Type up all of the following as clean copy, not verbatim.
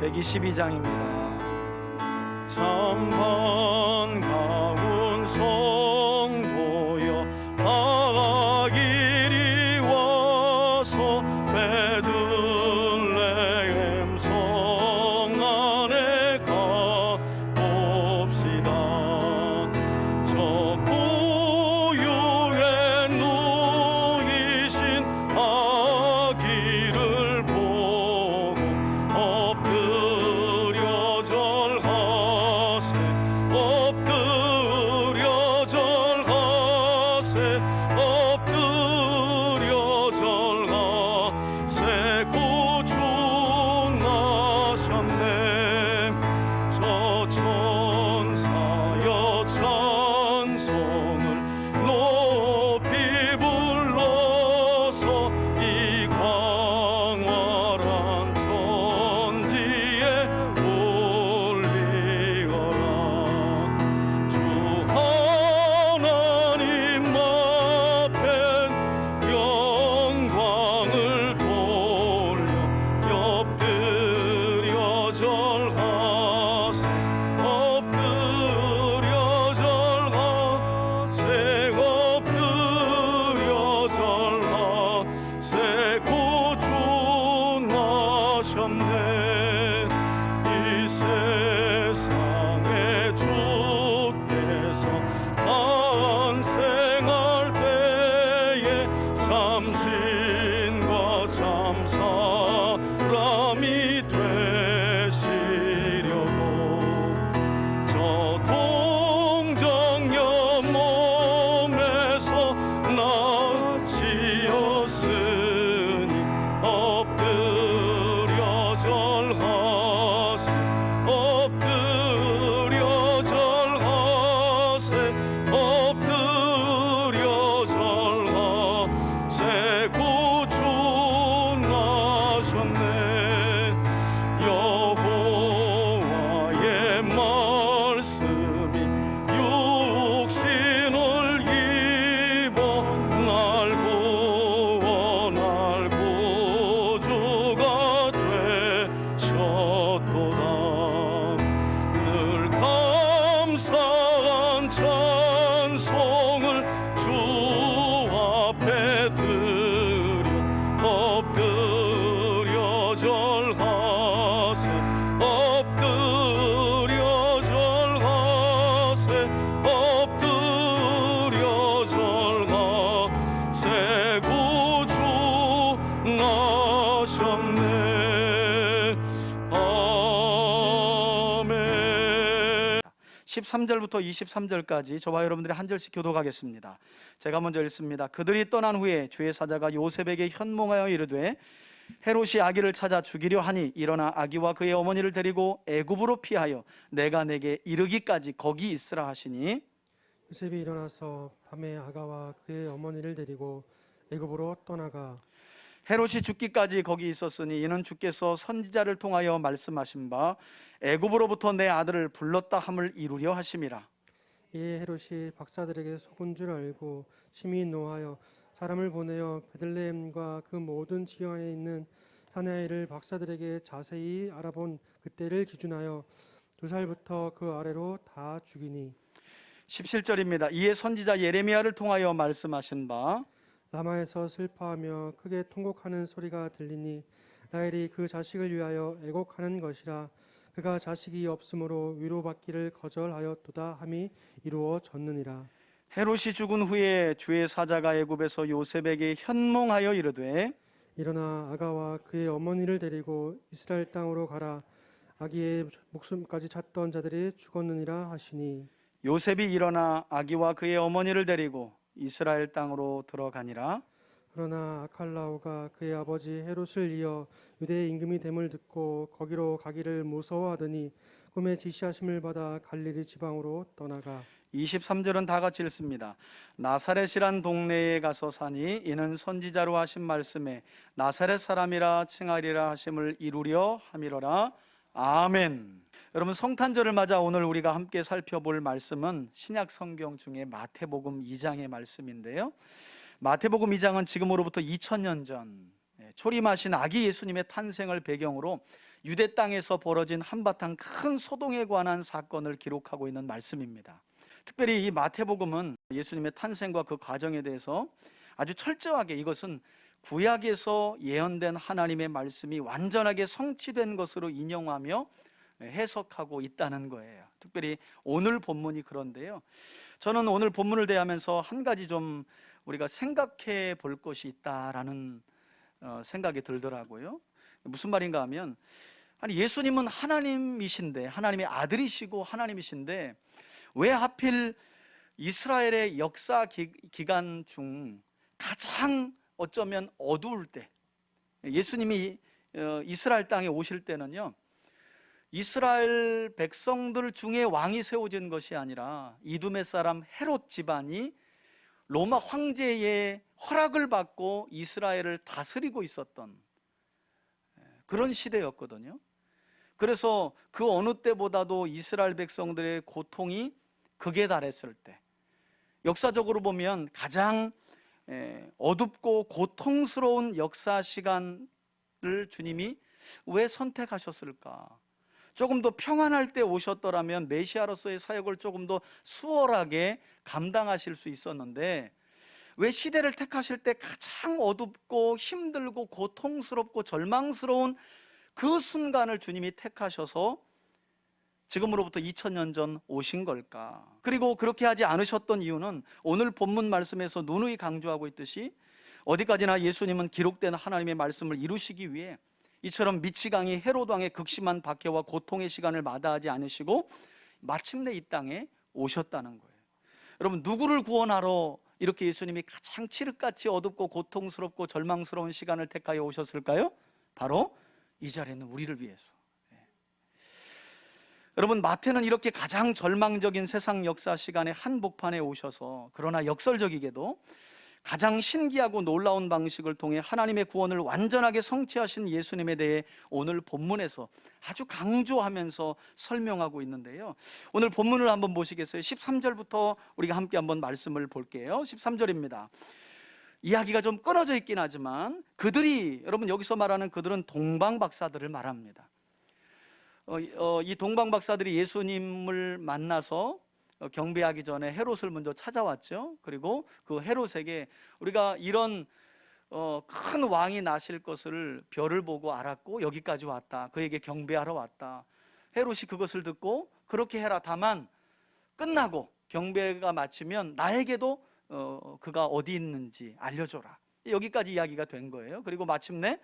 122장입니다. 참 반가운 성도여 다 이리 와서 베들레헴 성 안에 가봅시다. 저 고요에 누이신 아기를 보고 엎드려 절하세 엎드려 절하세 엎드려 절하세 구주 나셨네. 저 천사여 찬송을 높이 불러서 이 광활한 천지에 올리거라. 주 하나님 앞에 영광을 돌려 엎드려 절하세 엎드려 절하세 엎드려 절하세 구주 나셨네. 이 세상에 주께서 탄생할 때에 참신과 참사람이 되시려고 저 동정녀 몸에서 낳으셨으니 엎드려 절하세 엎드려 절하세 엎드려 절하세 구주 나셨네. 여호와의 말씀이 육신을 입어 날 구원할 구주가 되셨도다. 늘 감사한 찬송을 주 앞에 드려 엎드려 절하세 엎드려 절하세 엎드려 절하세 구주 나셨네. 아멘. 13절부터 23절까지 저와 여러분들이 한 절씩 교독하겠습니다. 제가 먼저 읽습니다. 그들이 떠난 후에 주의 사자가 요셉에게 현몽하여 이르되 헤롯이 아기를 찾아 죽이려 하니 일어나 아기와 그의 어머니를 데리고 애굽으로 피하여 내가 내게 이르기까지 거기 있으라 하시니 요셉이 일어나서 밤에 아가와 그의 어머니를 데리고 애굽으로 떠나가 헤롯이 죽기까지 거기 있었으니 이는 주께서 선지자를 통하여 말씀하신 바 애굽으로부터 내 아들을 불렀다 함을 이루려 하심이라. 이에 헤롯이 박사들에게 속은 줄 알고 심히 노하여 사람을 보내어 베들레헴과 그 모든 지경 안에 있는 사내아이를 박사들에게 자세히 알아본 그때를 기준하여 2살부터 그 아래로 다 죽이니 17절입니다. 이에 선지자 예레미야를 통하여 말씀하신 바 라마에서 슬퍼하며 크게 통곡하는 소리가 들리니 라헬이 그 자식을 위하여 애곡하는 것이라. 그가 자식이 없으므로 위로받기를 거절하였도다 함이 이루어졌느니라. 헤롯이 죽은 후에 주의 사자가 애굽에서 요셉에게 현몽하여 이르되 일어나 아가와 그의 어머니를 데리고 이스라엘 땅으로 가라. 아기의 목숨까지 찾던 자들이 죽었느니라 하시니 요셉이 일어나 아기와 그의 어머니를 데리고 이스라엘 땅으로 들어가니라. 그러나 아칼라오가 그의 아버지 헤롯을 이어 유대의 임금이 됨을 듣고 거기로 가기를 무서워하더니 꿈에 지시하심을 받아 갈릴리 지방으로 떠나가 23절은 다 같이 읽습니다. 나사렛이란 동네에 가서 사니 이는 선지자로 하신 말씀에 나사렛 사람이라 칭하리라 하심을 이루려 함이로라. 아멘. 여러분, 성탄절을 맞아 오늘 우리가 함께 살펴볼 말씀은 신약 성경 중에 마태복음 2장의 말씀인데요. 마태복음 2장은 지금으로부터 2000년 전 초림하신 아기 예수님의 탄생을 배경으로 유대 땅에서 벌어진 한바탕 큰 소동에 관한 사건을 기록하고 있는 말씀입니다. 특별히 이 마태복음은 예수님의 탄생과 그 과정에 대해서 아주 철저하게 이것은 구약에서 예언된 하나님의 말씀이 완전하게 성취된 것으로 인용하며 해석하고 있다는 거예요. 특별히 오늘 본문이 그런데요, 저는 오늘 본문을 대하면서 한 가지 좀 우리가 생각해 볼 것이 있다라는 생각이 들더라고요. 무슨 말인가 하면, 아니 예수님은 하나님이신데, 하나님의 아들이시고 하나님이신데 왜 하필 이스라엘의 역사 기간 중 가장 어쩌면 어두울 때, 예수님이 이스라엘 땅에 오실 때는요, 이스라엘 백성들 중에 왕이 세워진 것이 아니라 이두메 사람 헤롯 집안이 로마 황제의 허락을 받고 이스라엘을 다스리고 있었던 그런 시대였거든요. 그래서 그 어느 때보다도 이스라엘 백성들의 고통이 극에 달했을 때, 역사적으로 보면 가장 어둡고 고통스러운 역사 시간을 주님이 왜 선택하셨을까? 조금 더 평안할 때 오셨더라면 메시아로서의 사역을 조금 더 수월하게 감당하실 수 있었는데, 왜 시대를 택하실 때 가장 어둡고 힘들고 고통스럽고 절망스러운 그 순간을 주님이 택하셔서 지금으로부터 2000년 전 오신 걸까? 그리고 그렇게 하지 않으셨던 이유는 오늘 본문 말씀에서 누누이 강조하고 있듯이 어디까지나 예수님은 기록된 하나님의 말씀을 이루시기 위해 이처럼 미치광이 헤롯 왕의 극심한 박해와 고통의 시간을 마다하지 않으시고 마침내 이 땅에 오셨다는 거예요. 여러분, 누구를 구원하러 이렇게 예수님이 가장 칠흑같이 어둡고 고통스럽고 절망스러운 시간을 택하여 오셨을까요? 바로 이 자리에 있는 우리를 위해서. 여러분, 마태는 이렇게 가장 절망적인 세상 역사 시간에 한복판에 오셔서, 그러나 역설적이게도 가장 신기하고 놀라운 방식을 통해 하나님의 구원을 완전하게 성취하신 예수님에 대해 오늘 본문에서 아주 강조하면서 설명하고 있는데요, 오늘 본문을 한번 보시겠어요? 13절부터 우리가 함께 한번 말씀을 볼게요. 13절입니다. 이야기가 좀 끊어져 있긴 하지만 그들이, 여러분 여기서 말하는 그들은 동방박사들을 말합니다. 이 동방박사들이 예수님을 만나서 경배하기 전에 헤롯을 먼저 찾아왔죠. 그리고 그 헤롯에게 우리가 이런 큰 왕이 나실 것을 별을 보고 알았고 여기까지 왔다, 그에게 경배하러 왔다. 헤롯이 그것을 듣고 그렇게 해라, 다만 끝나고 경배가 마치면 나에게도 그가 어디 있는지 알려줘라, 여기까지 이야기가 된 거예요. 그리고 마침내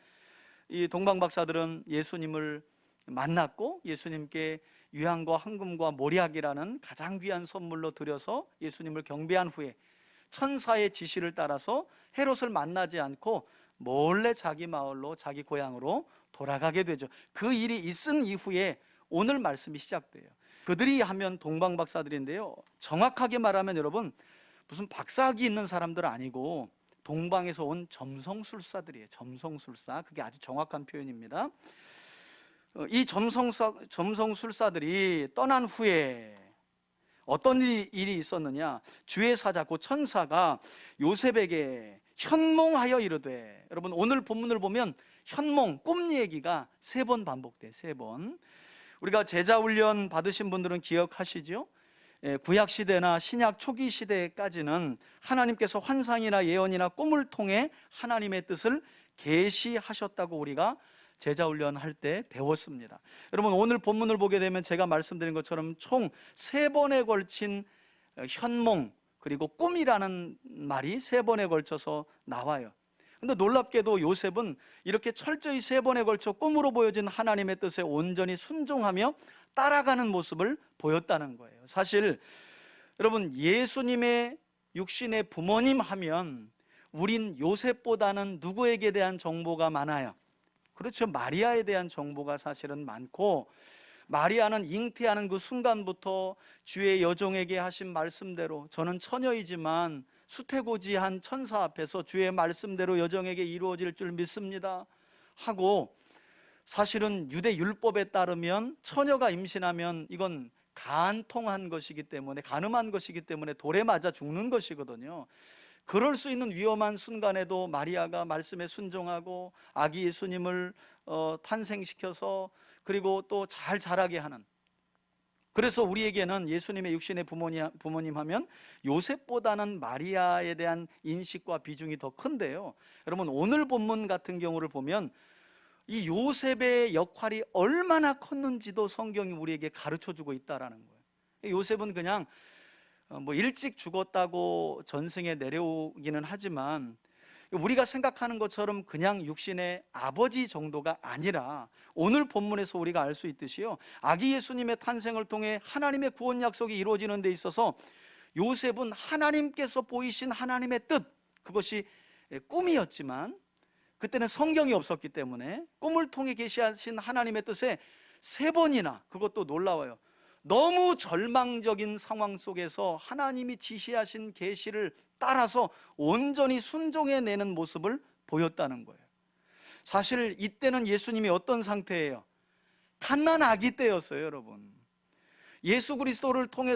이 동방박사들은 예수님을 만났고 예수님께 유향과 황금과 모략이라는 가장 귀한 선물로 드려서 예수님을 경배한 후에 천사의 지시를 따라서 헤롯을 만나지 않고 몰래 자기 마을로, 자기 고향으로 돌아가게 되죠. 그 일이 있은 이후에 오늘 말씀이 시작돼요. 그들이 하면 동방박사들인데요, 정확하게 말하면 여러분 무슨 박사학위 있는 사람들 아니고 동방에서 온 점성술사들이에요. 점성술사, 그게 아주 정확한 표현입니다. 이 점성술사들이 떠난 후에 어떤 일이 있었느냐, 주의 사자 곧 천사가 요셉에게 현몽하여 이르되, 여러분 오늘 본문을 보면 현몽, 꿈 얘기가 3번 반복돼요. 3번. 우리가 제자훈련 받으신 분들은 기억하시죠? 구약시대나 신약 초기 시대까지는 하나님께서 환상이나 예언이나 꿈을 통해 하나님의 뜻을 계시하셨다고 우리가 제자훈련할 때 배웠습니다. 여러분 오늘 본문을 보게 되면 제가 말씀드린 것처럼 총 3번에 걸친 현몽 그리고 꿈이라는 말이 3번에 걸쳐서 나와요. 근데 놀랍게도 요셉은 이렇게 철저히 3번에 걸쳐 꿈으로 보여진 하나님의 뜻에 온전히 순종하며 따라가는 모습을 보였다는 거예요. 사실 여러분 예수님의 육신의 부모님 하면 우린 요셉보다는 누구에게 대한 정보가 많아요? 그렇죠. 마리아에 대한 정보가 사실은 많고, 마리아는 잉태하는 그 순간부터 주의 여종에게 하신 말씀대로 저는 처녀이지만 수태고지한 천사 앞에서 주의 말씀대로 여종에게 이루어질 줄 믿습니다 하고, 사실은 유대 율법에 따르면 처녀가 임신하면 이건 간통한 것이기 때문에, 간음한 것이기 때문에 돌에 맞아 죽는 것이거든요. 그럴 수 있는 위험한 순간에도 마리아가 말씀에 순종하고 아기 예수님을 탄생시켜서 그리고 또 잘 자라게 하는, 그래서 우리에게는 예수님의 육신의 부모님 하면 요셉보다는 마리아에 대한 인식과 비중이 더 큰데요, 여러분 오늘 본문 같은 경우를 보면 이 요셉의 역할이 얼마나 컸는지도 성경이 우리에게 가르쳐주고 있다라는 거예요. 요셉은 그냥 일찍 죽었다고 전승에 내려오기는 하지만 우리가 생각하는 것처럼 그냥 육신의 아버지 정도가 아니라 오늘 본문에서 우리가 알 수 있듯이요, 아기 예수님의 탄생을 통해 하나님의 구원 약속이 이루어지는 데 있어서 요셉은 하나님께서 보이신 하나님의 뜻, 그것이 꿈이었지만 그때는 성경이 없었기 때문에 꿈을 통해 계시하신 하나님의 뜻에 3번이나, 그것도 놀라워요, 너무 절망적인 상황 속에서 하나님이 지시하신 계시를 따라서 온전히 순종해내는 모습을 보였다는 거예요. 사실 이때는 예수님이 어떤 상태예요? 갓난 아기 때였어요, 여러분. 예수 그리스도를 통해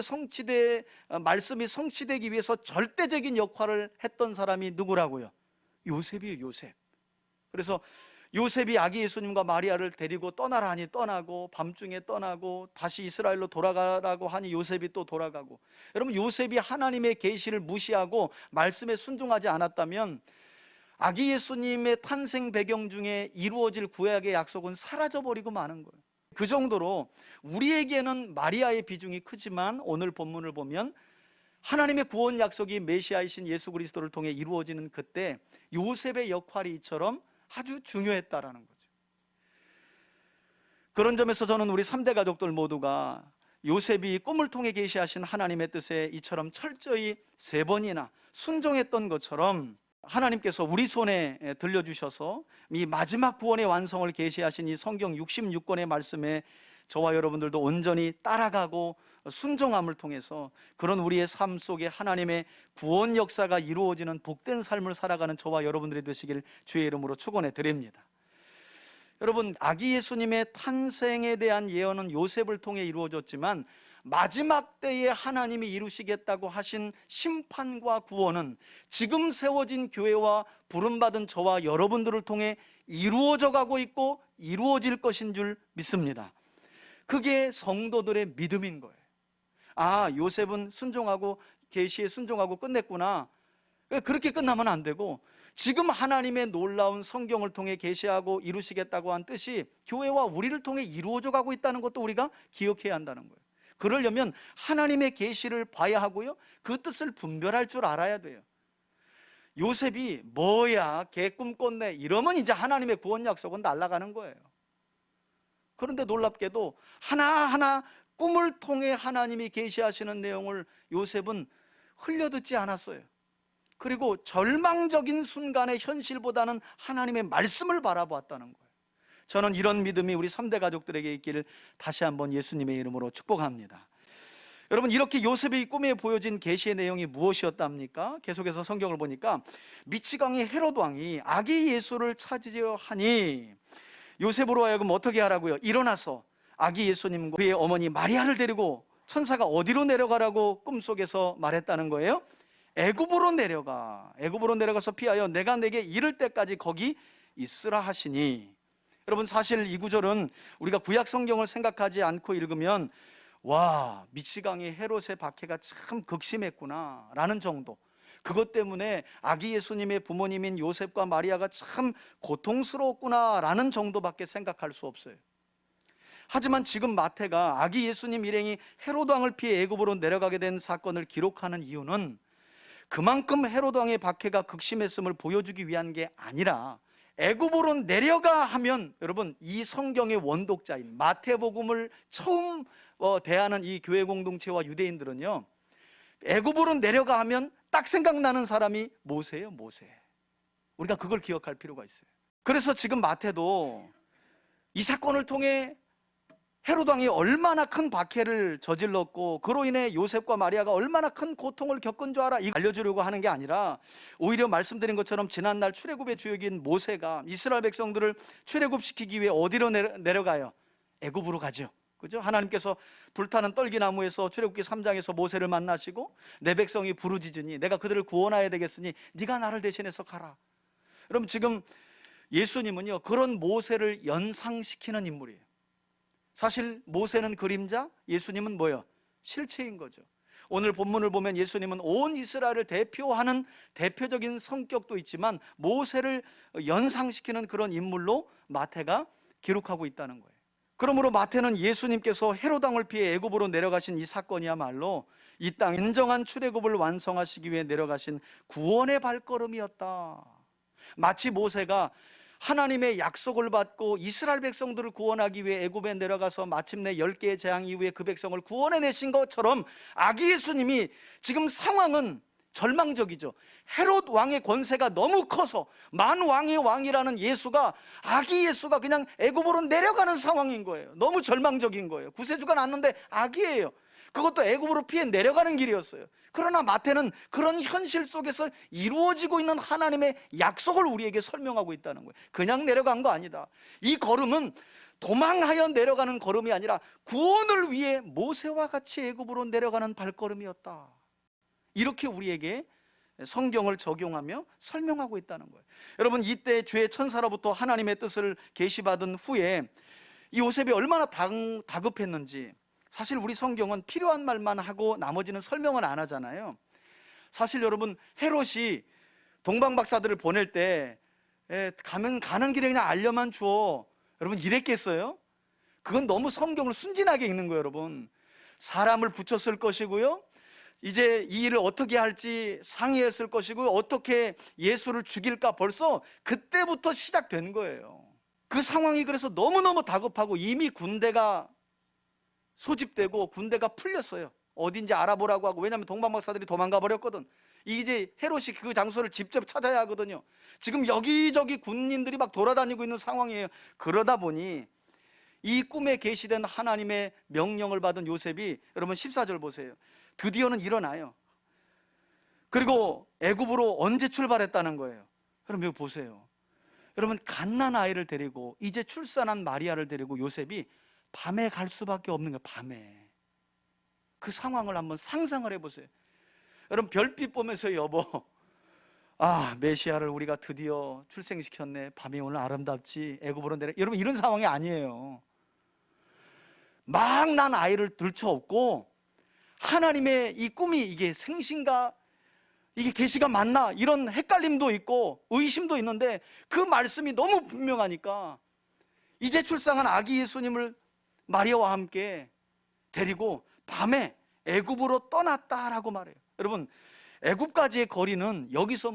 말씀이 성취되기 위해서 절대적인 역할을 했던 사람이 누구라고요? 요셉이에요, 요셉. 그래서 요셉이 아기 예수님과 마리아를 데리고 떠나라 하니 떠나고, 밤중에 떠나고, 다시 이스라엘로 돌아가라고 하니 요셉이 또 돌아가고. 여러분, 요셉이 하나님의 계시를 무시하고 말씀에 순종하지 않았다면 아기 예수님의 탄생 배경 중에 이루어질 구약의 약속은 사라져버리고 마는 거예요. 그 정도로 우리에게는 마리아의 비중이 크지만 오늘 본문을 보면 하나님의 구원 약속이 메시아이신 예수 그리스도를 통해 이루어지는 그때 요셉의 역할이 이처럼 아주 중요했다라는 거죠. 그런 점에서 저는 우리 3대 가족들 모두가 요셉이 꿈을 통해 계시하신 하나님의 뜻에 이처럼 철저히 3번이나 순종했던 것처럼 하나님께서 우리 손에 들려주셔서 이 마지막 구원의 완성을 계시하신 이 성경 66권의 말씀에 저와 여러분들도 온전히 따라가고 순종함을 통해서 그런 우리의 삶 속에 하나님의 구원 역사가 이루어지는 복된 삶을 살아가는 저와 여러분들이 되시길 주의 이름으로 축원해 드립니다. 여러분, 아기 예수님의 탄생에 대한 예언은 요셉을 통해 이루어졌지만 마지막 때에 하나님이 이루시겠다고 하신 심판과 구원은 지금 세워진 교회와 부름받은 저와 여러분들을 통해 이루어져 가고 있고 이루어질 것인 줄 믿습니다. 그게 성도들의 믿음인 거예요. 아, 요셉은 순종하고 계시에 순종하고 끝냈구나. 그렇게 끝나면 안 되고 지금 하나님의 놀라운 성경을 통해 계시하고 이루시겠다고 한 뜻이 교회와 우리를 통해 이루어져 가고 있다는 것도 우리가 기억해야 한다는 거예요. 그러려면 하나님의 계시를 봐야 하고요, 그 뜻을 분별할 줄 알아야 돼요. 요셉이 뭐야 개 꿈꿨네 이러면 이제 하나님의 구원 약속은 날아가는 거예요. 그런데 놀랍게도 하나하나 꿈을 통해 하나님이 계시하시는 내용을 요셉은 흘려듣지 않았어요. 그리고 절망적인 순간의 현실보다는 하나님의 말씀을 바라보았다는 거예요. 저는 이런 믿음이 우리 3대 가족들에게 있기를 다시 한번 예수님의 이름으로 축복합니다. 여러분, 이렇게 요셉의 꿈에 보여진 계시의 내용이 무엇이었답니까? 계속해서 성경을 보니까 미치광이 헤롯 왕이 아기 예수를 찾으려 하니 요셉으로 하여금 어떻게 하라고요? 일어나서 아기 예수님과 그의 어머니 마리아를 데리고 천사가 어디로 내려가라고 꿈속에서 말했다는 거예요? 애굽으로 내려가서 피하여 내가 내게 이를 때까지 거기 있으라 하시니. 여러분, 사실 이 구절은 우리가 구약 성경을 생각하지 않고 읽으면 와, 미치광이 헤롯의 박해가 참 극심했구나 라는 정도, 그것 때문에 아기 예수님의 부모님인 요셉과 마리아가 참 고통스러웠구나 라는 정도밖에 생각할 수 없어요. 하지만 지금 마태가 아기 예수님 일행이 헤롯 왕을 피해 애굽으로 내려가게 된 사건을 기록하는 이유는 그만큼 헤롯 왕의 박해가 극심했음을 보여주기 위한 게 아니라, 애굽으로 내려가 하면 여러분, 이 성경의 원독자인 마태복음을 처음 대하는 이 교회 공동체와 유대인들은요, 애굽으로 내려가 하면 딱 생각나는 사람이 모세예요, 모세. 우리가 그걸 기억할 필요가 있어요. 그래서 지금 마태도 이 사건을 통해 헤롯 왕이 얼마나 큰 박해를 저질렀고 그로 인해 요셉과 마리아가 얼마나 큰 고통을 겪은 줄 알아, 이거 알려주려고 하는 게 아니라, 오히려 말씀드린 것처럼 지난날 출애굽의 주역인 모세가 이스라엘 백성들을 출애굽시키기 위해 어디로 내려가요? 애굽으로 가죠. 그죠? 하나님께서 불타는 떨기나무에서 출애굽기 3장에서 모세를 만나시고 내 백성이 부르짖으니 내가 그들을 구원하여야 되겠으니 네가 나를 대신해서 가라. 여러분, 지금 예수님은요, 그런 모세를 연상시키는 인물이에요. 사실 모세는 그림자, 예수님은 뭐예요? 실체인 거죠. 오늘 본문을 보면 예수님은 온 이스라엘을 대표하는 대표적인 성격도 있지만 모세를 연상시키는 그런 인물로 마태가 기록하고 있다는 거예요. 그러므로 마태는 예수님께서 헤롯 왕을 피해 애굽으로 내려가신 이 사건이야말로 이 땅 인정한 출애굽을 완성하시기 위해 내려가신 구원의 발걸음이었다. 마치 모세가 하나님의 약속을 받고 이스라엘 백성들을 구원하기 위해 애굽에 내려가서 마침내 10개의 재앙 이후에 그 백성을 구원해내신 것처럼 아기 예수님이 지금 상황은 절망적이죠. 헤롯 왕의 권세가 너무 커서 만 왕의 왕이라는 예수가, 아기 예수가 그냥 애굽으로 내려가는 상황인 거예요. 너무 절망적인 거예요. 구세주가 났는데 아기예요. 그것도 애굽으로 피해 내려가는 길이었어요. 그러나 마태는 그런 현실 속에서 이루어지고 있는 하나님의 약속을 우리에게 설명하고 있다는 거예요. 그냥 내려간 거 아니다. 이 걸음은 도망하여 내려가는 걸음이 아니라 구원을 위해 모세와 같이 애굽으로 내려가는 발걸음이었다. 이렇게 우리에게 성경을 적용하며 설명하고 있다는 거예요. 여러분, 이때 주의 천사로부터 하나님의 뜻을 계시받은 후에 이 요셉이 얼마나 다급했는지, 사실 우리 성경은 필요한 말만 하고 나머지는 설명을 안 하잖아요. 사실 여러분, 헤롯이 동방박사들을 보낼 때 가는 길에 그냥 알려만 주어, 여러분 이랬겠어요? 그건 너무 성경을 순진하게 읽는 거예요. 여러분, 사람을 붙였을 것이고요, 이제 이 일을 어떻게 할지 상의했을 것이고요, 어떻게 예수를 죽일까, 벌써 그때부터 시작된 거예요. 그 상황이 그래서 너무너무 다급하고 이미 군대가 소집되고 군대가 풀렸어요. 어딘지 알아보라고 하고, 왜냐하면 동방박사들이 도망가 버렸거든. 이제 헤롯이 그 장소를 직접 찾아야 하거든요. 지금 여기저기 군인들이 막 돌아다니고 있는 상황이에요. 그러다 보니 이 꿈에 계시된 하나님의 명령을 받은 요셉이, 여러분 14절 보세요. 드디어는 일어나요. 그리고 애굽으로 언제 출발했다는 거예요? 여러분 여기 보세요. 여러분, 갓난 아이를 데리고 이제 출산한 마리아를 데리고 요셉이 밤에 갈 수밖에 없는 거예요. 밤에. 그 상황을 한번 상상을 해보세요. 여러분, 별빛 보면서 여보, 메시아를 우리가 드디어 출생시켰네. 밤이 오늘 아름답지. 애굽으로 내려. 여러분, 이런 상황이 아니에요. 막 난 아이를 들쳐업고 하나님의 이 꿈이 이게 생신가, 이게 계시가 맞나, 이런 헷갈림도 있고 의심도 있는데 그 말씀이 너무 분명하니까 이제 출산한 아기 예수님을 마리아와 함께 데리고 밤에 애굽으로 떠났다라고 말해요. 여러분, 애굽까지의 거리는 여기서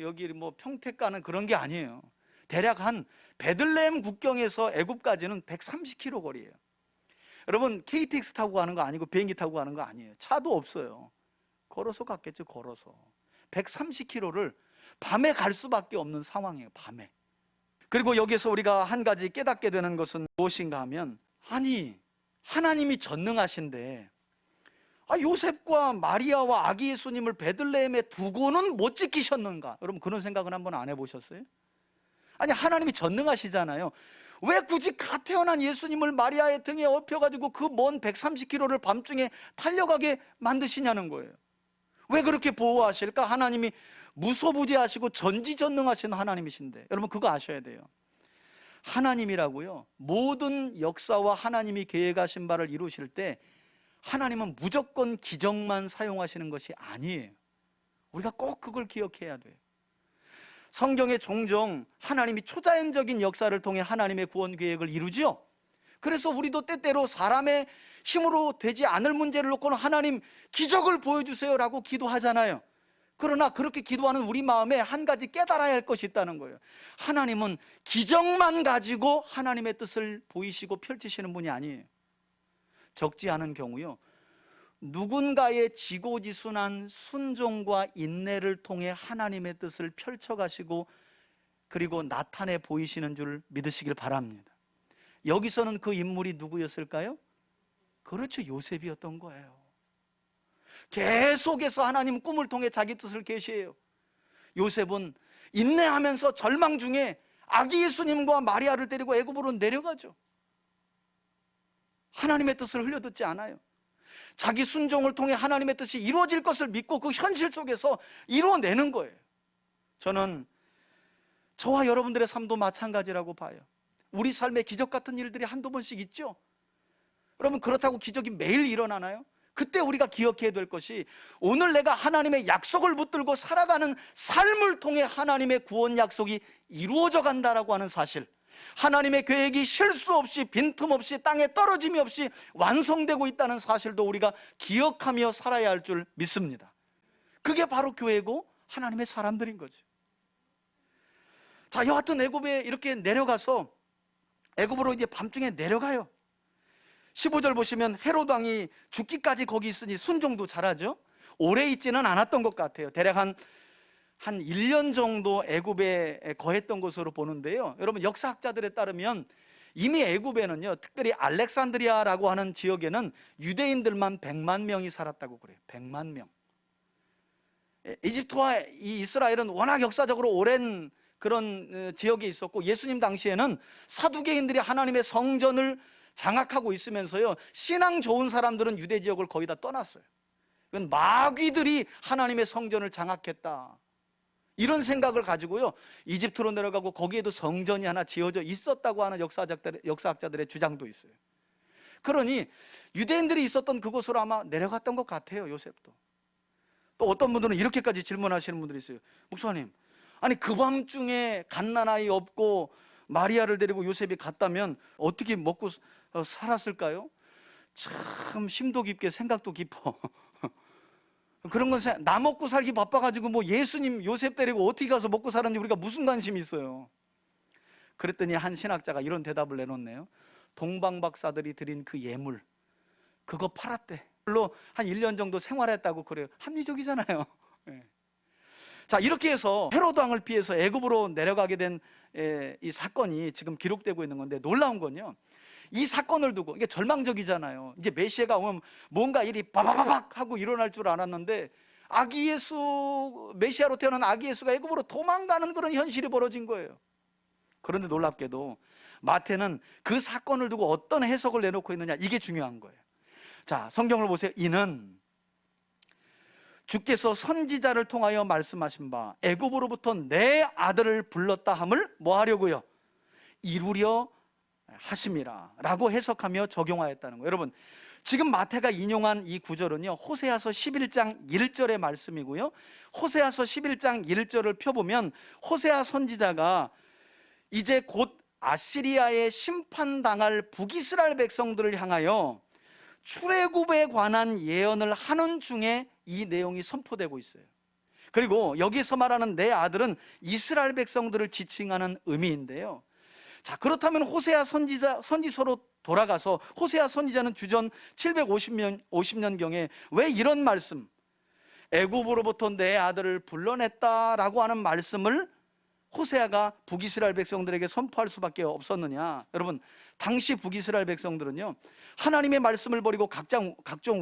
여기 평택 가는 그런 게 아니에요. 대략 한 베들레헴 국경에서 애굽까지는 130km 거리예요. 여러분, KTX 타고 가는 거 아니고 비행기 타고 가는 거 아니에요. 차도 없어요. 걸어서 갔겠죠. 걸어서 130km를 밤에 갈 수밖에 없는 상황이에요. 밤에. 그리고 여기서 우리가 한 가지 깨닫게 되는 것은 무엇인가 하면, 아니 하나님이 전능하신데 요셉과 마리아와 아기 예수님을 베들레헴에 두고는 못 지키셨는가? 여러분, 그런 생각은 한번 안 해보셨어요? 아니, 하나님이 전능하시잖아요. 왜 굳이 갓 태어난 예수님을 마리아의 등에 업혀가지고 그 먼 130km를 밤중에 달려가게 만드시냐는 거예요. 왜 그렇게 보호하실까? 하나님이 무소부지하시고 전지전능하신 하나님이신데, 여러분 그거 아셔야 돼요. 하나님이라고요, 모든 역사와 하나님이 계획하신 바를 이루실 때 하나님은 무조건 기적만 사용하시는 것이 아니에요. 우리가 꼭 그걸 기억해야 돼요. 성경에 종종 하나님이 초자연적인 역사를 통해 하나님의 구원 계획을 이루죠. 그래서 우리도 때때로 사람의 힘으로 되지 않을 문제를 놓고는 하나님 기적을 보여주세요라고 기도하잖아요. 그러나 그렇게 기도하는 우리 마음에 한 가지 깨달아야 할 것이 있다는 거예요. 하나님은 기적만 가지고 하나님의 뜻을 보이시고 펼치시는 분이 아니에요. 적지 않은 경우요, 누군가의 지고지순한 순종과 인내를 통해 하나님의 뜻을 펼쳐가시고 그리고 나타내 보이시는 줄 믿으시길 바랍니다. 여기서는 그 인물이 누구였을까요? 그렇죠, 요셉이었던 거예요. 계속해서 하나님 꿈을 통해 자기 뜻을 계시해요. 요셉은 인내하면서 절망 중에 아기 예수님과 마리아를 데리고 애굽으로 내려가죠. 하나님의 뜻을 흘려듣지 않아요. 자기 순종을 통해 하나님의 뜻이 이루어질 것을 믿고 그 현실 속에서 이루어내는 거예요. 저는 저와 여러분들의 삶도 마찬가지라고 봐요. 우리 삶에 기적 같은 일들이 한두 번씩 있죠. 여러분, 그렇다고 기적이 매일 일어나나요? 그때 우리가 기억해야 될 것이, 오늘 내가 하나님의 약속을 붙들고 살아가는 삶을 통해 하나님의 구원 약속이 이루어져 간다라고 하는 사실, 하나님의 계획이 실수 없이 빈틈없이 땅에 떨어짐이 없이 완성되고 있다는 사실도 우리가 기억하며 살아야 할 줄 믿습니다. 그게 바로 교회고 하나님의 사람들인 거죠. 자, 여하튼 애굽에 이렇게 내려가서, 애굽으로 이제 밤중에 내려가요. 15절 보시면 헤롯 왕이 죽기까지 거기 있으니 순종도 잘하죠. 오래 있지는 않았던 것 같아요. 대략 한 1년 정도 애굽에 거했던 것으로 보는데요. 여러분, 역사학자들에 따르면 이미 애굽에는요, 특별히 알렉산드리아라고 하는 지역에는 유대인들만 100만 명이 살았다고 그래요. 100만 명. 이집트와 이 이스라엘은 워낙 역사적으로 오랜 그런 지역에 있었고, 예수님 당시에는 사두개인들이 하나님의 성전을 장악하고 있으면서요, 신앙 좋은 사람들은 유대 지역을 거의 다 떠났어요. 이건 마귀들이 하나님의 성전을 장악했다, 이런 생각을 가지고요, 이집트로 내려가고 거기에도 성전이 하나 지어져 있었다고 하는 역사학자들의 주장도 있어요. 그러니 유대인들이 있었던 그곳으로 아마 내려갔던 것 같아요, 요셉도. 또 어떤 분들은 이렇게까지 질문하시는 분들이 있어요. 목사님, 아니 그 밤중에 갓난아이 없고 마리아를 데리고 요셉이 갔다면 어떻게 먹고 살았을까요? 참 심도 깊게 생각도 깊어. 그런 건 나 먹고 살기 바빠가지고 뭐 예수님 요셉 데리고 어떻게 가서 먹고 살았는지 우리가 무슨 관심이 있어요. 그랬더니 한 신학자가 이런 대답을 내놓네요. 동방박사들이 드린 그 예물, 그거 팔았대. 물로 한 1년 정도 생활했다고 그래요. 합리적이잖아요. 네. 자, 이렇게 해서 헤롯 왕을 피해서 애굽으로 내려가게 된 이 사건이 지금 기록되고 있는 건데, 놀라운 건요, 이 사건을 두고, 이게 절망적이잖아요. 이제 메시아가 오면 뭔가 일이 바바바박 하고 일어날 줄 알았는데, 아기 예수, 메시아로 태어난 아기 예수가 애굽으로 도망가는 그런 현실이 벌어진 거예요. 그런데 놀랍게도 마태는 그 사건을 두고 어떤 해석을 내놓고 있느냐, 이게 중요한 거예요. 자, 성경을 보세요. 이는 주께서 선지자를 통하여 말씀하신 바 애굽으로부터 내 아들을 불렀다 함을 뭐 하려고요? 이루려 하심이라 라고 해석하며 적용하였다는 거예요. 여러분, 지금 마태가 인용한 이 구절은요, 호세아서 11장 1절의 말씀이고요, 호세아서 11장 1절을 펴보면 호세아 선지자가 이제 곧 아시리아에 심판당할 북이스라엘 백성들을 향하여 출애굽에 관한 예언을 하는 중에 이 내용이 선포되고 있어요. 그리고 여기서 말하는 내 아들은 이스라엘 백성들을 지칭하는 의미인데요. 자, 그렇다면 호세아 선지서로 돌아가서 호세아 선지자는 주전 750년경에 왜 이런 말씀, 애굽으로부터 내 아들을 불러냈다라고 하는 말씀을 호세아가 북이스라엘 백성들에게 선포할 수밖에 없었느냐? 여러분, 당시 북이스라엘 백성들은요, 하나님의 말씀을 버리고 각종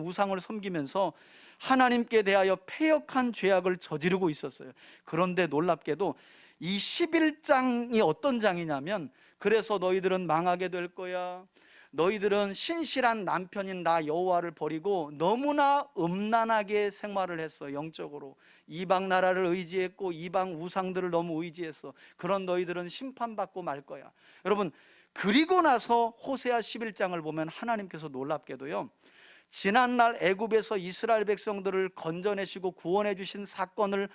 우상을 섬기면서 하나님께 대하여 패역한 죄악을 저지르고 있었어요. 그런데 놀랍게도 이 11장이 어떤 장이냐면, 그래서 너희들은 망하게 될 거야, 너희들은 신실한 남편인 나 여호와를 버리고 너무나 음란하게 생활을 했어. 영적으로 이방 나라를 의지했고 이방 우상들을 너무 의지했어. 그런 너희들은 심판받고 말 거야. 여러분, 그리고 나서 호세아 11장을 보면 하나님께서 놀랍게도요, 지난날 애굽에서 이스라엘 백성들을 건져내시고 구원해 주신 사건을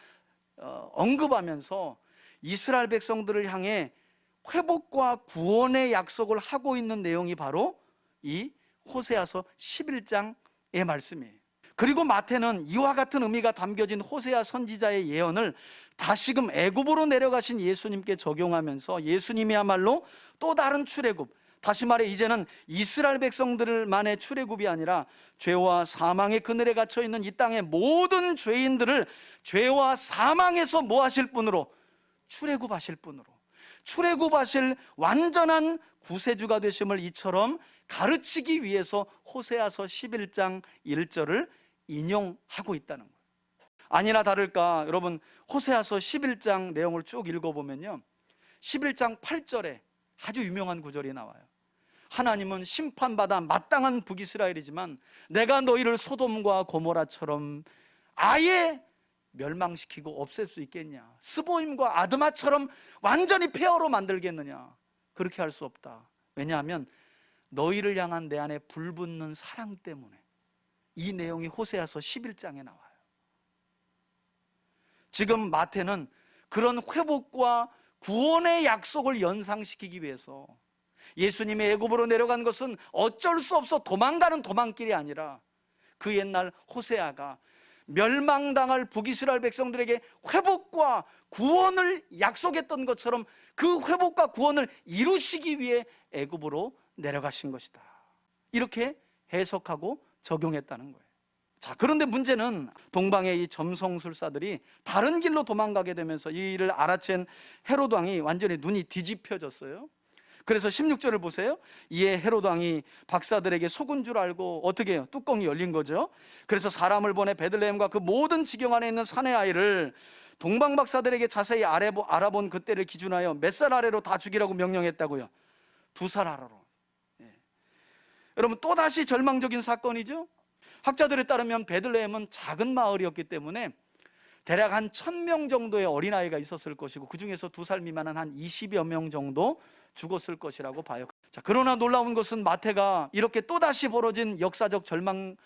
언급하면서 이스라엘 백성들을 향해 회복과 구원의 약속을 하고 있는 내용이 바로 이 호세아서 11장의 말씀이에요. 그리고 마태는 이와 같은 의미가 담겨진 호세아 선지자의 예언을 다시금 애굽으로 내려가신 예수님께 적용하면서 예수님이야말로 또 다른 출애굽, 다시 말해 이제는 이스라엘 백성들만의 출애굽이 아니라 죄와 사망의 그늘에 갇혀 있는 이 땅의 모든 죄인들을 죄와 사망에서 뭐 하실 분으로? 출애굽하실 분으로, 출애굽하실 완전한 구세주가 되심을 이처럼 가르치기 위해서 호세아서 11장 1절을 인용하고 있다는 거예요. 아니나 다를까, 여러분, 호세아서 11장 내용을 쭉 읽어보면요, 11장 8절에 아주 유명한 구절이 나와요. 하나님은 심판받아 마땅한 북이스라엘이지만 내가 너희를 소돔과 고모라처럼 아예 멸망시키고 없앨 수 있겠냐? 스보임과 아드마처럼 완전히 폐허로 만들겠느냐? 그렇게 할 수 없다. 왜냐하면 너희를 향한 내 안에 불붙는 사랑 때문에. 이 내용이 호세아서 11장에 나와요. 지금 마태는 그런 회복과 구원의 약속을 연상시키기 위해서 예수님이 애굽으로 내려간 것은 어쩔 수 없어 도망가는 도망길이 아니라 그 옛날 호세아가 멸망당할 북이스라엘 백성들에게 회복과 구원을 약속했던 것처럼 그 회복과 구원을 이루시기 위해 애굽으로 내려가신 것이다. 이렇게 해석하고 적용했다는 거예요. 자, 그런데 문제는 동방의 이 점성술사들이 다른 길로 도망가게 되면서 이 일을 알아챈 헤롯 왕이 완전히 눈이 뒤집혀졌어요. 그래서 16절을 보세요. 이에 헤롯 왕이 박사들에게 속은 줄 알고 어떻게 해요? 뚜껑이 열린 거죠. 그래서 사람을 보내 베들레헴과 그 모든 지경 안에 있는 사내 아이를 동방 박사들에게 자세히 알아본 그때를 기준하여 몇 살 아래로 다 죽이라고 명령했다고요? 2살 아래로. 여러분, 또다시 절망적인 사건이죠. 학자들에 따르면 베들레헴은 작은 마을이었기 때문에 대략 한 1000명 정도의 어린아이가 있었을 것이고 그 중에서 2살 미만은 한 20여 명 정도 죽었을 것이라고 봐요. 자, 그러나 놀라운 것은 마태가 이렇게 또다시 벌어진 역사적인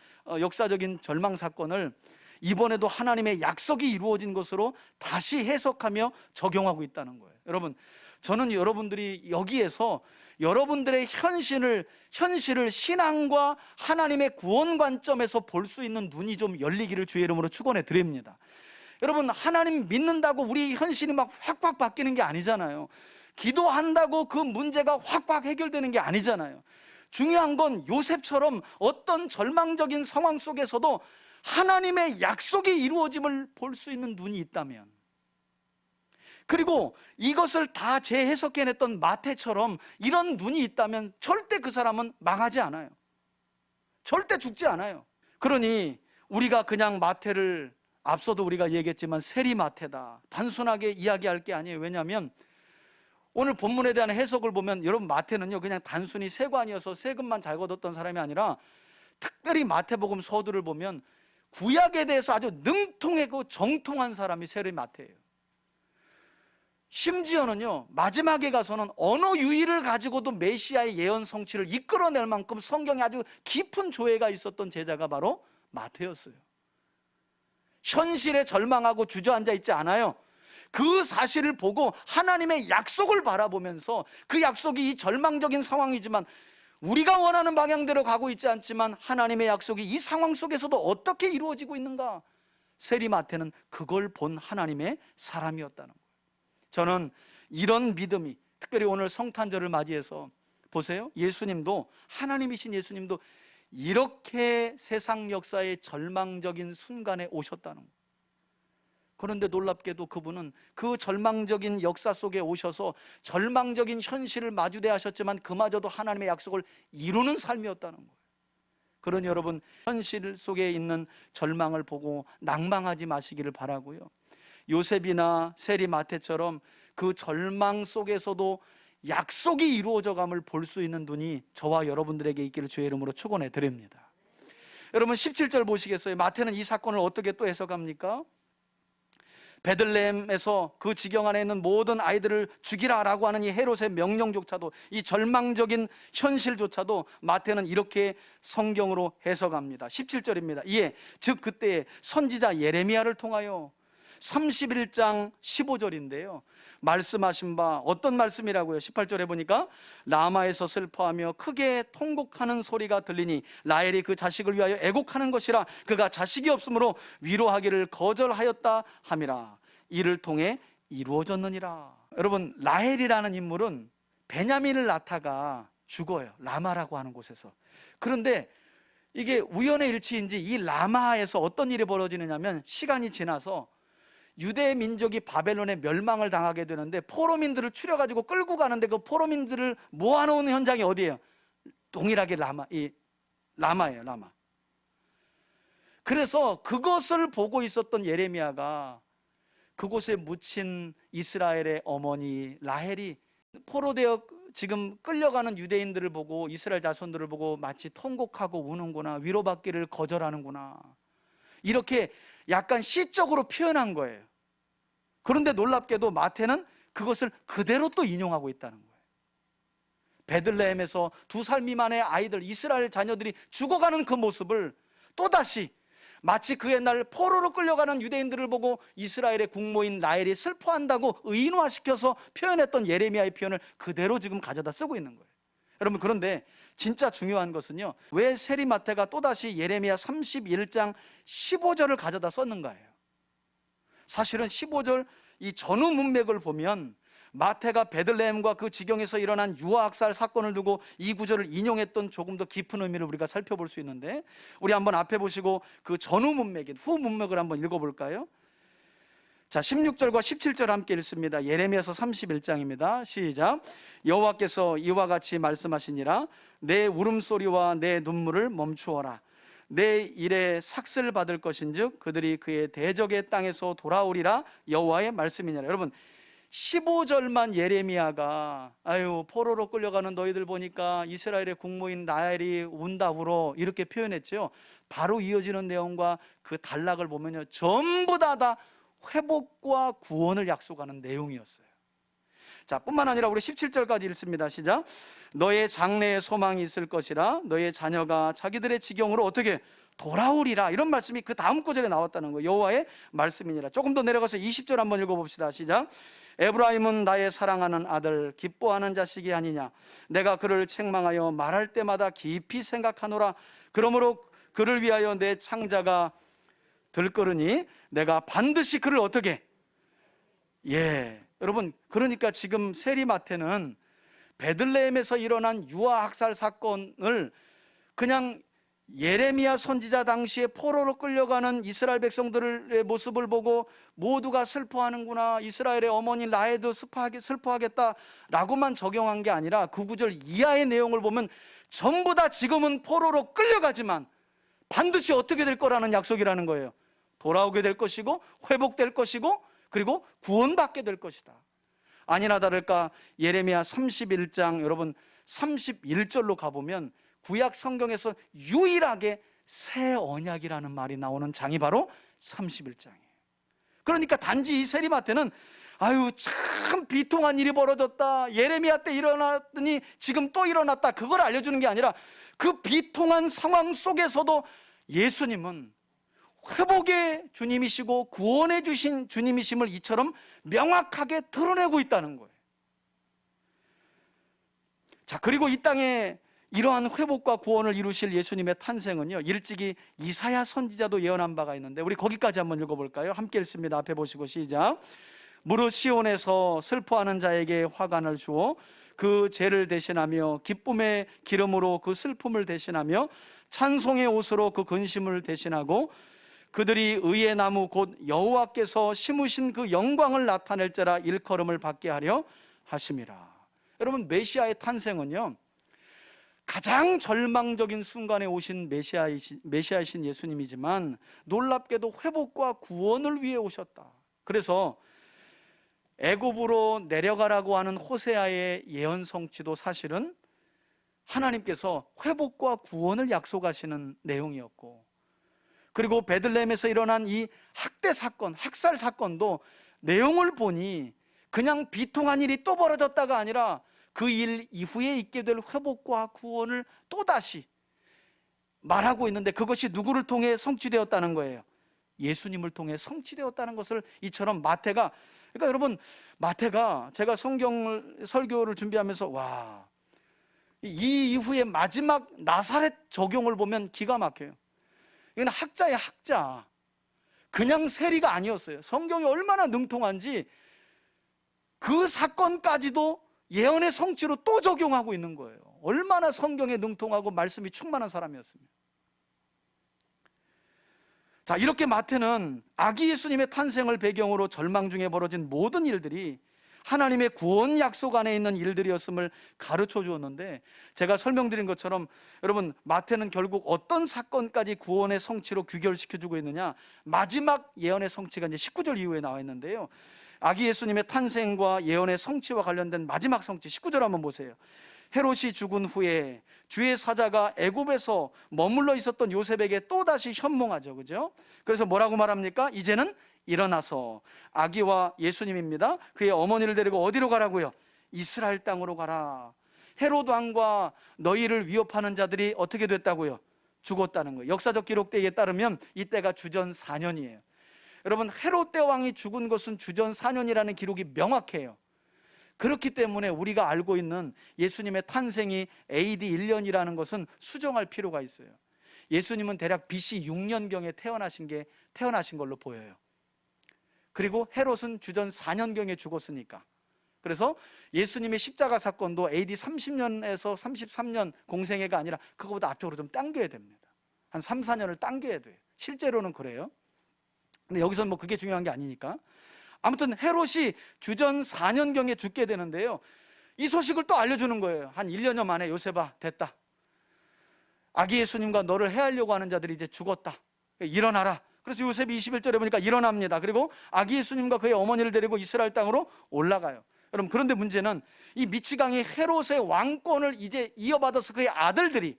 절망 사건을 이번에도 하나님의 약속이 이루어진 것으로 다시 해석하며 적용하고 있다는 거예요. 여러분, 저는 여러분들이 여기에서 여러분들의 현실을 신앙과 하나님의 구원 관점에서 볼 수 있는 눈이 좀 열리기를 주의 이름으로 축원해 드립니다. 여러분, 하나님 믿는다고 우리 현실이 막 확확 바뀌는 게 아니잖아요. 기도한다고 그 문제가 확확 해결되는 게 아니잖아요. 중요한 건 요셉처럼 어떤 절망적인 상황 속에서도 하나님의 약속이 이루어짐을 볼 수 있는 눈이 있다면, 그리고 이것을 다 재해석해냈던 마태처럼 이런 눈이 있다면 절대 그 사람은 망하지 않아요. 절대 죽지 않아요. 그러니 우리가 그냥 마태를, 앞서도 우리가 얘기했지만 세리마태다, 단순하게 이야기할 게 아니에요. 왜냐하면 오늘 본문에 대한 해석을 보면 여러분, 마태는요 그냥 단순히 세관이어서 세금만 잘 걷었던 사람이 아니라 특별히 마태복음 서두를 보면 구약에 대해서 아주 능통하고 정통한 사람이 세리마태예요. 심지어는요 마지막에 가서는 언어 유희를 가지고도 메시아의 예언 성취를 이끌어낼 만큼 성경에 아주 깊은 조예가 있었던 제자가 바로 마태였어요. 현실에 절망하고 주저앉아 있지 않아요. 그 사실을 보고 하나님의 약속을 바라보면서 그 약속이 이 절망적인 상황이지만 우리가 원하는 방향대로 가고 있지 않지만 하나님의 약속이 이 상황 속에서도 어떻게 이루어지고 있는가, 세리마태는 그걸 본 하나님의 사람이었다는 거예요. 저는 이런 믿음이, 특별히 오늘 성탄절을 맞이해서 보세요, 예수님도, 하나님이신 예수님도 이렇게 세상 역사의 절망적인 순간에 오셨다는 거예요. 그런데 놀랍게도 그분은 그 절망적인 역사 속에 오셔서 절망적인 현실을 마주대 하셨지만 그마저도 하나님의 약속을 이루는 삶이었다는 거예요. 그러니 여러분, 현실 속에 있는 절망을 보고 낭망하지 마시기를 바라고요. 요셉이나 세리마태처럼 그 절망 속에서도 약속이 이루어져감을 볼 수 있는 눈이 저와 여러분들에게 있기를 주의 이름으로 축원해 드립니다. 여러분 17절 보시겠어요? 마태는 이 사건을 어떻게 또 해석합니까? 베들레헴에서 그 지경 안에 있는 모든 아이들을 죽이라라고 하는 이 헤롯의 명령조차도, 이 절망적인 현실조차도 마태는 이렇게 성경으로 해석합니다. 17절입니다. 이에 즉 그때에 선지자 예레미야를 통하여 31장 15절인데요 말씀하신 바, 어떤 말씀이라고요? 18절에 보니까 라마에서 슬퍼하며 크게 통곡하는 소리가 들리니 라헬이 그 자식을 위하여 애곡하는 것이라. 그가 자식이 없으므로 위로하기를 거절하였다 함이라. 이를 통해 이루어졌느니라. 여러분, 라헬이라는 인물은 베냐민을 낳다가 죽어요, 라마라고 하는 곳에서. 그런데 이게 우연의 일치인지 이 라마에서 어떤 일이 벌어지느냐면, 시간이 지나서 유대 민족이 바벨론에 멸망을 당하게 되는데 포로민들을 추려가지고 끌고 가는데 그 포로민들을 모아놓은 현장이 어디예요? 동일하게 라마예요, 라마. 그래서 그것을 보고 있었던 예레미야가 그곳에 묻힌 이스라엘의 어머니 라헬이 포로되어 지금 끌려가는 유대인들을 보고, 이스라엘 자손들을 보고 마치 통곡하고 우는구나, 위로받기를 거절하는구나, 이렇게 약간 시적으로 표현한 거예요. 그런데 놀랍게도 마태는 그것을 그대로 또 인용하고 있다는 거예요. 베들레헴에서 2살 미만의 아이들, 이스라엘 자녀들이 죽어가는 그 모습을 또다시 마치 그 옛날 포로로 끌려가는 유대인들을 보고 이스라엘의 국모인 라헬이 슬퍼한다고 의인화시켜서 표현했던 예레미야의 표현을 그대로 지금 가져다 쓰고 있는 거예요. 여러분, 그런데 진짜 중요한 것은요, 왜 세리마태가 또다시 예레미야 31장 15절을 가져다 썼는가예요. 사실은 15절 이 전후 문맥을 보면 마태가 베들레헴과 그 지경에서 일어난 유아학살 사건을 두고 이 구절을 인용했던 조금 더 깊은 의미를 우리가 살펴볼 수 있는데, 우리 한번 앞에 보시고 그 전후 문맥인 후 문맥을 한번 읽어볼까요? 자, 16절과 17절 함께 읽습니다. 예레미야서 31장입니다. 시작. 여호와께서 이와 같이 말씀하시니라. 내 울음소리와 내 눈물을 멈추어라. 내 일에 삭슬 받을 것인즉 그들이 그의 대적의 땅에서 돌아오리라. 여호와의 말씀이니라. 여러분, 15절만 예레미야가 아유 포로로 끌려가는 너희들 보니까 이스라엘의 국모인 라헬이 운다 울어 이렇게 표현했죠. 바로 이어지는 내용과 그 단락을 보면요, 전부 다 회복과 구원을 약속하는 내용이었어요. 자, 뿐만 아니라 우리 17절까지 읽습니다. 시작. 너의 장래에 소망이 있을 것이라. 너의 자녀가 자기들의 지경으로 어떻게 돌아오리라. 이런 말씀이 그 다음 구절에 나왔다는 거예요. 여호와의 말씀이니라. 조금 더 내려가서 20절 한번 읽어봅시다. 시작. 에브라임은 나의 사랑하는 아들, 기뻐하는 자식이 아니냐. 내가 그를 책망하여 말할 때마다 깊이 생각하노라. 그러므로 그를 위하여 내 창자가 들끓으니 내가 반드시 그를 어떻게? 여러분, 그러니까 지금 세리마태는 베들레헴에서 일어난 유아학살 사건을 그냥 예레미야 선지자 당시에 포로로 끌려가는 이스라엘 백성들의 모습을 보고 모두가 슬퍼하는구나, 이스라엘의 어머니 라헬도 슬퍼하겠다라고만 적용한 게 아니라 그 구절 이하의 내용을 보면 전부 다 지금은 포로로 끌려가지만 반드시 어떻게 될 거라는 약속이라는 거예요. 돌아오게 될 것이고 회복될 것이고 그리고 구원받게 될 것이다. 아니나 다를까 예레미야 31장 여러분 31절로 가보면 구약 성경에서 유일하게 새 언약이라는 말이 나오는 장이 바로 31장이에요. 그러니까 단지 이 세리마태는 아유 참 비통한 일이 벌어졌다, 예레미야 때 일어났더니 지금 또 일어났다, 그걸 알려주는 게 아니라 그 비통한 상황 속에서도 예수님은 회복의 주님이시고 구원해 주신 주님이심을 이처럼 명확하게 드러내고 있다는 거예요. 자, 그리고 이 땅에 이러한 회복과 구원을 이루실 예수님의 탄생은요, 일찍이 이사야 선지자도 예언한 바가 있는데 우리 거기까지 한번 읽어볼까요? 함께 읽습니다. 앞에 보시고 시작. 무릇 시온에서 슬퍼하는 자에게 화관을 주어 그 죄를 대신하며 기쁨의 기름으로 그 슬픔을 대신하며 찬송의 옷으로 그 근심을 대신하고 그들이 의의 나무 곧 여호와께서 심으신 그 영광을 나타낼 자라 일컬음을 받게 하려 하심이라. 여러분, 메시아의 탄생은요, 가장 절망적인 순간에 오신 메시아이신 예수님이지만 놀랍게도 회복과 구원을 위해 오셨다. 그래서 애굽으로 내려가라고 하는 호세아의 예언 성취도 사실은 하나님께서 회복과 구원을 약속하시는 내용이었고, 그리고 베들레헴에서 일어난 이 학대 사건, 학살 사건도 내용을 보니 그냥 비통한 일이 또 벌어졌다가 아니라 그 일 이후에 있게 될 회복과 구원을 또다시 말하고 있는데, 그것이 누구를 통해 성취되었다는 거예요? 예수님을 통해 성취되었다는 것을 이처럼 마태가, 그러니까 여러분, 마태가 제가 설교를 준비하면서 이 이후에 마지막 나사렛 적용을 보면 기가 막혀요. 이건 학자의 학자, 그냥 세리가 아니었어요. 성경이 얼마나 능통한지 그 사건까지도 예언의 성취로 또 적용하고 있는 거예요. 얼마나 성경에 능통하고 말씀이 충만한 사람이었습니다. 자, 이렇게 마태는 아기 예수님의 탄생을 배경으로 절망 중에 벌어진 모든 일들이 하나님의 구원 약속 안에 있는 일들이었음을 가르쳐 주었는데, 제가 설명드린 것처럼 여러분, 마태는 결국 어떤 사건까지 구원의 성취로 귀결시켜주고 있느냐, 마지막 예언의 성취가 이제 19절 이후에 나와 있는데요, 아기 예수님의 탄생과 예언의 성취와 관련된 마지막 성취 19절 한번 보세요. 헤롯이 죽은 후에 주의 사자가 애굽에서 머물러 있었던 요셉에게 또다시 현몽하죠, 그죠? 그래서 뭐라고 말합니까? 이제는 일어나서 아기와 예수님입니다, 그의 어머니를 데리고 어디로 가라고요? 이스라엘 땅으로 가라. 헤롯 왕과 너희를 위협하는 자들이 어떻게 됐다고요? 죽었다는 거예요. 역사적 기록대에 따르면 이때가 주전 4년이에요. 여러분, 헤롯 대왕이 죽은 것은 주전 4년이라는 기록이 명확해요. 그렇기 때문에 우리가 알고 있는 예수님의 탄생이 AD 1년이라는 것은 수정할 필요가 있어요. 예수님은 대략 BC 6년경에 태어나신 걸로 보여요. 그리고 헤롯은 주전 4년경에 죽었으니까. 그래서 예수님의 십자가 사건도 AD 30년에서 33년 공생애가 아니라 그거보다 앞쪽으로 좀 당겨야 됩니다. 한 3, 4년을 당겨야 돼요. 실제로는 그래요. 근데 여기서는 뭐 그게 중요한 게 아니니까. 아무튼 헤롯이 주전 4년경에 죽게 되는데요, 이 소식을 또 알려주는 거예요. 한 1년여 만에 요셉아, 됐다. 아기 예수님과 너를 해하려고 하는 자들이 이제 죽었다. 일어나라. 그래서 요셉이 21절에 보니까 일어납니다. 그리고 아기 예수님과 그의 어머니를 데리고 이스라엘 땅으로 올라가요. 여러분, 그런데 문제는 이 미치광이 헤롯의 왕권을 이제 이어받아서 그의 아들들이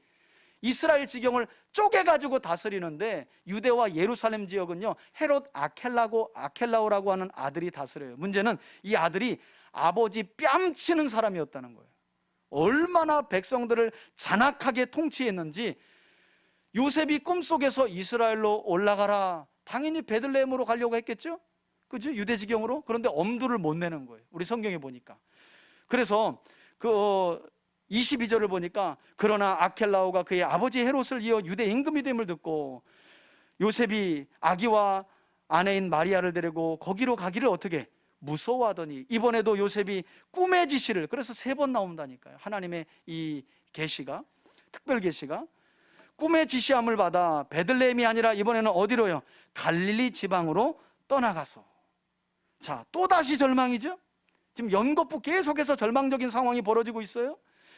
이스라엘 지경을 쪼개가지고 다스리는데, 유대와 예루살렘 지역은요 헤롯 아켈라오라고 하는 아들이 다스려요. 문제는 이 아들이 아버지 뺨치는 사람이었다는 거예요. 얼마나 백성들을 잔악하게 통치했는지, 요셉이 꿈속에서 이스라엘로 올라가라, 당연히 베들레헴으로 가려고 했겠죠? 그죠? 유대 지경으로. 그런데 엄두를 못 내는 거예요. 우리 성경에 보니까. 그래서 22절을 보니까, 그러나 아켈라오가 그의 아버지 헤롯을 이어 유대 임금이 됨을 듣고 요셉이 아기와 아내인 마리아를 데리고 거기로 가기를 어떻게 무서워하더니, 이번에도 요셉이 꿈의 지시를, 그래서 3번 나온다니까요. 하나님의 이 계시가, 특별 계시가 꿈의 지시함을 받아 베들레헴이 아니라 이번에는 어디로요? 갈릴리 지방으로 떠나가서. 자, 또다시 절망이죠. 지금 연거푸 계속해서 절망적인 상황이 벌어지고 있어요.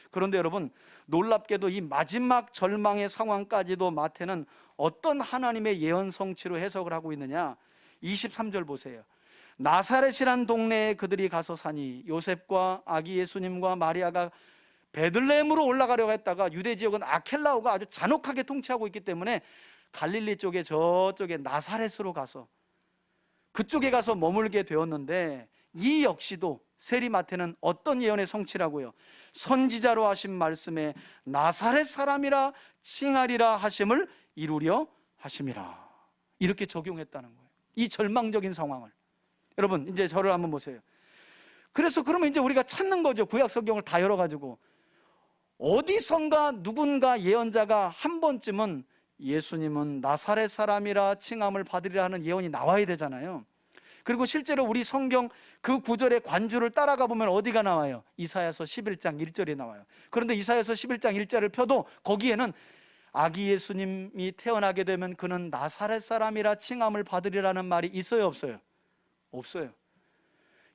그런데 여러분, 놀랍게도 이 마지막 절망의 상황까지도 마태는 어떤 하나님의 예언 성취로 해석을 하고 있느냐. 23절 보세요. 나사렛이란 동네에 그들이 가서 사니 요셉과 아기 예수님과 마리아가 베들레헴으로 올라가려고 했다가, 유대 지역은 아켈라오가 아주 잔혹하게 통치하고 있기 때문에 갈릴리 쪽에, 저쪽에 나사렛으로 가서 그쪽에 가서 머물게 되었는데, 이 역시도 세리마태는 어떤 예언의 성취라고요? 선지자로 하신 말씀에 나사렛 사람이라 칭하리라 하심을 이루려 하심이라, 이렇게 적용했다는 거예요. 이 절망적인 상황을. 여러분, 이제 저를 한번 보세요. 그래서 그러면 이제 우리가 찾는 거죠. 구약 성경을 다 열어가지고 어디선가 누군가 예언자가 한 번쯤은 예수님은 나사렛 사람이라 칭함을 받으리라 하는 예언이 나와야 되잖아요. 그리고 실제로 우리 성경 그 구절의 관주를 따라가 보면 어디가 나와요? 이사야서 11장 1절이 나와요. 그런데 이사야서 11장 1절을 펴도 거기에는 아기 예수님이 태어나게 되면 그는 나사렛 사람이라 칭함을 받으리라는 말이 있어요, 없어요? 없어요.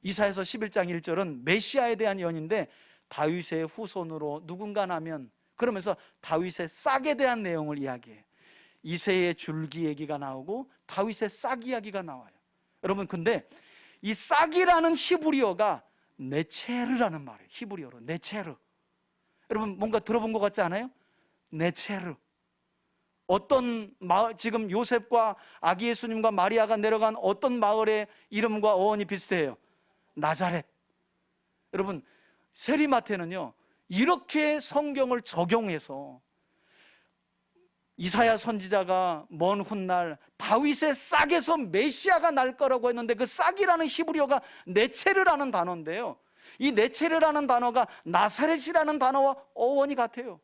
이사야서 11장 1절은 메시아에 대한 예언인데, 다윗의 후손으로 누군가 나면, 그러면서 다윗의 싹에 대한 내용을 이야기해요. 이새의 줄기 얘기가 나오고 다윗의 싹 이야기가 나와요. 여러분, 근데 이 싹이라는 히브리어가 네체르라는 말이에요. 히브리어로 네체르. 여러분, 뭔가 들어본 것 같지 않아요? 네체르. 어떤 마을, 지금 요셉과 아기 예수님과 마리아가 내려간 어떤 마을의 이름과 어원이 비슷해요? 나자렛. 여러분, 세리마태는요 이렇게 성경을 적용해서 이사야 선지자가 먼 훗날 다윗의 싹에서 메시아가 날 거라고 했는데, 그 싹이라는 히브리어가 네체르라는 단어인데요, 이 네체르라는 단어가 나사렛이라는 단어와 어원이 같아요.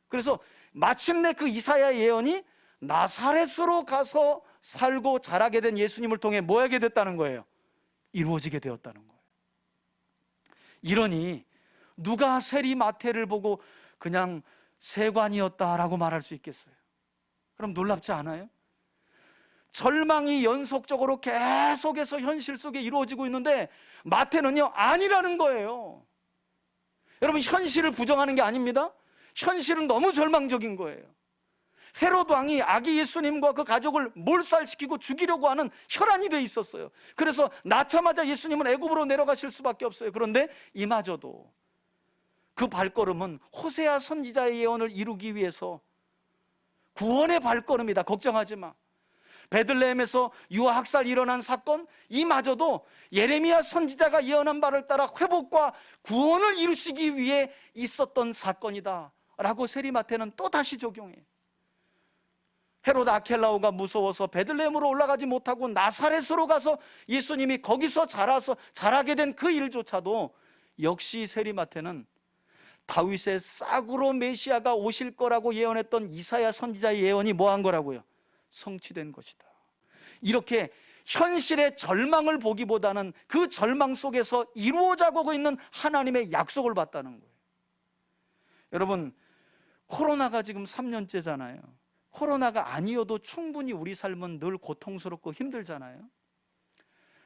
그래서 마침내 그 이사야 예언이 나사렛으로 가서 살고 자라게 된 예수님을 통해 뭐 하게 됐다는 거예요? 이루어지게 되었다는 거예요. 이러니 누가 세리마태를 보고 그냥 세관이었다라고 말할 수 있겠어요? 그럼 놀랍지 않아요? 절망이 연속적으로 계속해서 현실 속에 이루어지고 있는데 마태는요 아니라는 거예요. 여러분, 현실을 부정하는 게 아닙니다. 현실은 너무 절망적인 거예요. 헤롯 왕이 아기 예수님과 그 가족을 몰살시키고 죽이려고 하는 혈안이 돼 있었어요. 그래서 낳자마자 예수님은 애굽으로 내려가실 수밖에 없어요. 그런데 이마저도 그 발걸음은 호세아 선지자의 예언을 이루기 위해서 구원의 발걸음이다, 걱정하지 마. 베들레헴에서 유아학살 일어난 사건, 이마저도 예레미야 선지자가 예언한 바를 따라 회복과 구원을 이루시기 위해 있었던 사건이다 라고 세리마태는 또 다시 적용해. 헤롯 아켈라오가 무서워서 베들레헴으로 올라가지 못하고 나사렛으로 가서 예수님이 거기서 자라게 된 그 일조차도 역시 세리마태는 다윗의 싹으로 메시아가 오실 거라고 예언했던 이사야 선지자의 예언이 뭐한 거라고요? 성취된 것이다. 이렇게 현실의 절망을 보기보다는 그 절망 속에서 이루어져가고 있는 하나님의 약속을 봤다는 거예요. 여러분, 코로나가 지금 3년째잖아요. 코로나가 아니어도 충분히 우리 삶은 늘 고통스럽고 힘들잖아요.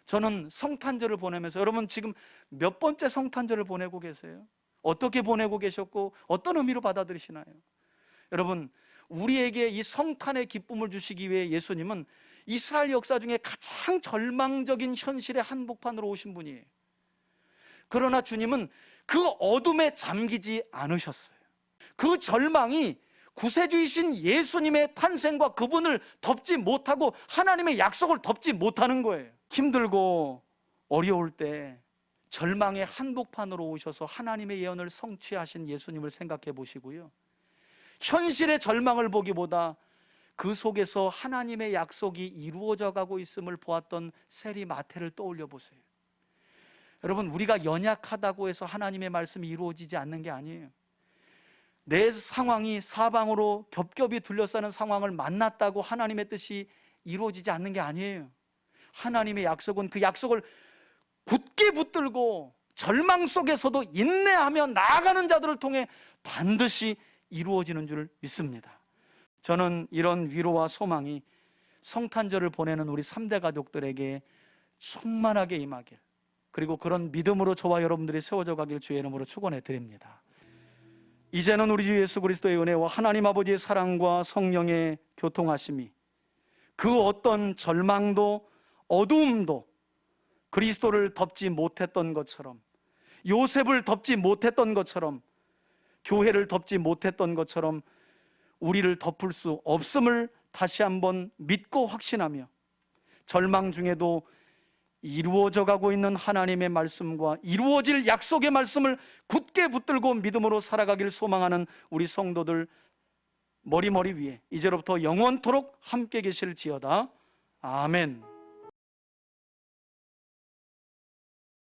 저는 성탄절을 보내면서, 여러분 지금 몇 번째 성탄절을 보내고 계세요? 어떻게 보내고 계셨고 어떤 의미로 받아들이시나요? 여러분, 우리에게 이 성탄의 기쁨을 주시기 위해 예수님은 이스라엘 역사 중에 가장 절망적인 현실의 한복판으로 오신 분이에요. 그러나 주님은 그 어둠에 잠기지 않으셨어요. 그 절망이 구세주이신 예수님의 탄생과 그분을 덮지 못하고 하나님의 약속을 덮지 못하는 거예요. 힘들고 어려울 때 절망의 한복판으로 오셔서 하나님의 예언을 성취하신 예수님을 생각해 보시고요, 현실의 절망을 보기보다 그 속에서 하나님의 약속이 이루어져 가고 있음을 보았던 세리마태를 떠올려 보세요. 여러분, 우리가 연약하다고 해서 하나님의 말씀이 이루어지지 않는 게 아니에요. 내 상황이 사방으로 겹겹이 둘러싸는 상황을 만났다고 하나님의 뜻이 이루어지지 않는 게 아니에요. 하나님의 약속은 그 약속을 굳게 붙들고 절망 속에서도 인내하며 나아가는 자들을 통해 반드시 이루어지는 줄 믿습니다. 저는 이런 위로와 소망이 성탄절을 보내는 우리 3대 가족들에게 충만하게 임하길, 그리고 그런 믿음으로 저와 여러분들이 세워져 가길 주의 이름으로 축원해 드립니다. 이제는 우리 주 예수 그리스도의 은혜와 하나님 아버지의 사랑과 성령의 교통하심이 그 어떤 절망도 어두움도 그리스도를 덮지 못했던 것처럼, 요셉을 덮지 못했던 것처럼, 교회를 덮지 못했던 것처럼 우리를 덮을 수 없음을 다시 한번 믿고 확신하며, 절망 중에도 이루어져 가고 있는 하나님의 말씀과 이루어질 약속의 말씀을 굳게 붙들고 믿음으로 살아가길 소망하는 우리 성도들 머리 위에 이제로부터 영원토록 함께 계실지어다. 아멘.